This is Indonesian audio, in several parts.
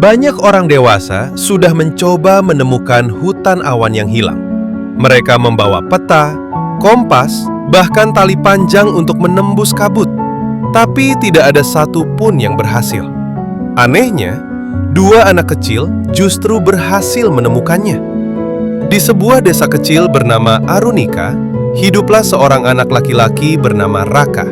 Banyak orang dewasa sudah mencoba menemukan hutan awan yang hilang. Mereka membawa peta, kompas, bahkan tali panjang untuk menembus kabut. Tapi tidak ada satu pun yang berhasil. Anehnya, dua anak kecil justru berhasil menemukannya. Di sebuah desa kecil bernama Arunika, hiduplah seorang anak laki-laki bernama Raka.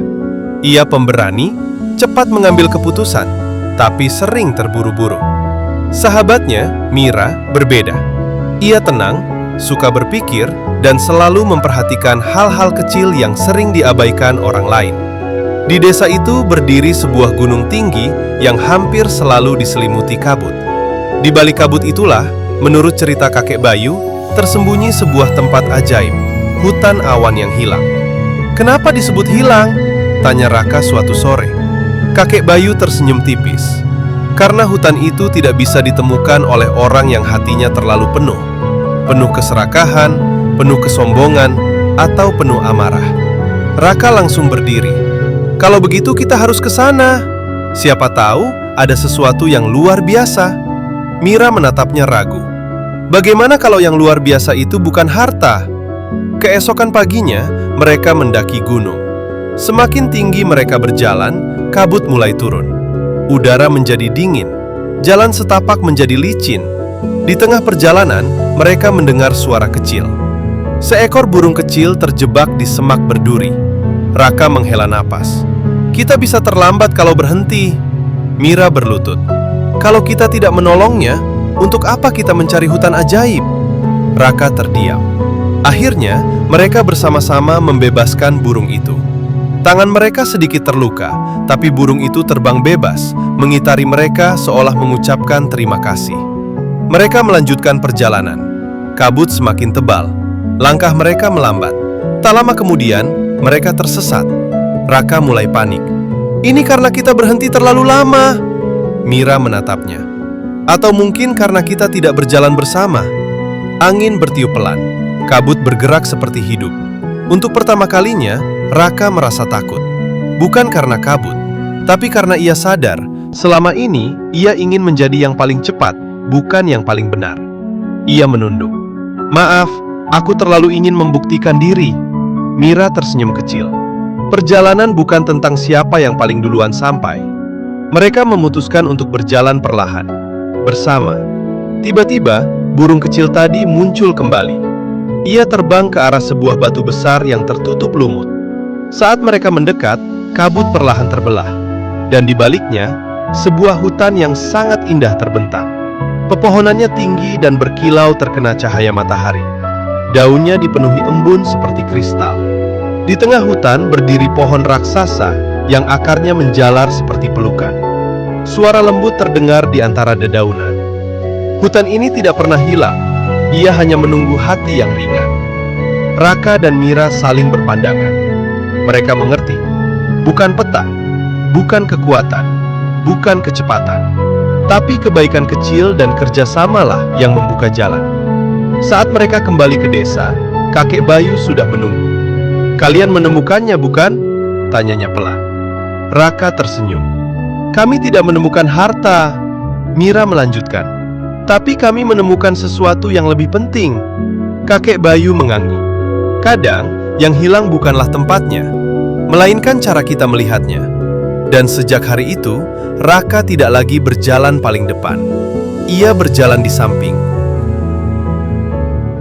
Ia pemberani, cepat mengambil keputusan, tapi sering terburu-buru. Sahabatnya, Mira, berbeda. Ia tenang, suka berpikir, dan selalu memperhatikan hal-hal kecil yang sering diabaikan orang lain. Di desa itu berdiri sebuah gunung tinggi yang hampir selalu diselimuti kabut. Di balik kabut itulah, menurut cerita kakek Bayu, tersembunyi sebuah tempat ajaib, hutan awan yang hilang. "Kenapa disebut hilang?" tanya Raka suatu sore. Kakek Bayu tersenyum tipis. Karena hutan itu tidak bisa ditemukan oleh orang yang hatinya terlalu penuh. Penuh keserakahan, penuh kesombongan, atau penuh amarah. Raka langsung berdiri. "Kalau begitu kita harus ke sana. Siapa tahu ada sesuatu yang luar biasa." Mira menatapnya ragu. "Bagaimana kalau yang luar biasa itu bukan harta?" Keesokan paginya, mereka mendaki gunung. Semakin tinggi mereka berjalan, kabut mulai turun. Udara menjadi dingin, jalan setapak menjadi licin. Di tengah perjalanan, mereka mendengar suara kecil. Seekor burung kecil terjebak di semak berduri. Raka menghela napas. "Kita bisa terlambat kalau berhenti." Mira berlutut. "Kalau kita tidak menolongnya, untuk apa kita mencari hutan ajaib?" Raka terdiam. Akhirnya, mereka bersama-sama membebaskan burung itu. Tangan mereka sedikit terluka, tapi burung itu terbang bebas, mengitari mereka seolah mengucapkan terima kasih. Mereka melanjutkan perjalanan. Kabut semakin tebal. Langkah mereka melambat. Tak lama kemudian, mereka tersesat. Raka mulai panik. "Ini karena kita berhenti terlalu lama." Mira menatapnya. "Atau mungkin karena kita tidak berjalan bersama." Angin bertiup pelan. Kabut bergerak seperti hidup. Untuk pertama kalinya, Raka merasa takut. Bukan karena kabut, tapi karena ia sadar, selama ini ia ingin menjadi yang paling cepat, bukan yang paling benar. Ia menunduk. "Maaf, aku terlalu ingin membuktikan diri." Mira tersenyum kecil. Perjalanan bukan tentang siapa yang paling duluan sampai. Mereka memutuskan untuk berjalan perlahan, bersama. Tiba-tiba, burung kecil tadi muncul kembali. Ia terbang ke arah sebuah batu besar yang tertutup lumut. Saat mereka mendekat, kabut perlahan terbelah. Dan di baliknya, sebuah hutan yang sangat indah terbentang. Pepohonannya tinggi dan berkilau terkena cahaya matahari. Daunnya dipenuhi embun seperti kristal. Di tengah hutan berdiri pohon raksasa yang akarnya menjalar seperti pelukan. Suara lembut terdengar di antara dedaunan. Hutan ini tidak pernah hilang. Ia hanya menunggu hati yang ringan. Raka dan Mira saling berpandangan. Mereka mengerti, bukan peta, bukan kekuatan, bukan kecepatan, tapi kebaikan kecil dan kerjasamalah yang membuka jalan. Saat mereka kembali ke desa, kakek Bayu sudah menunggu. "Kalian menemukannya, bukan?" tanyanya pelan. Raka tersenyum. "Kami tidak menemukan harta," Mira melanjutkan. "Tapi kami menemukan sesuatu yang lebih penting." Kakek Bayu mengangguk. "Kadang, yang hilang bukanlah tempatnya, melainkan cara kita melihatnya." Dan sejak hari itu, Raka tidak lagi berjalan paling depan. Ia berjalan di samping,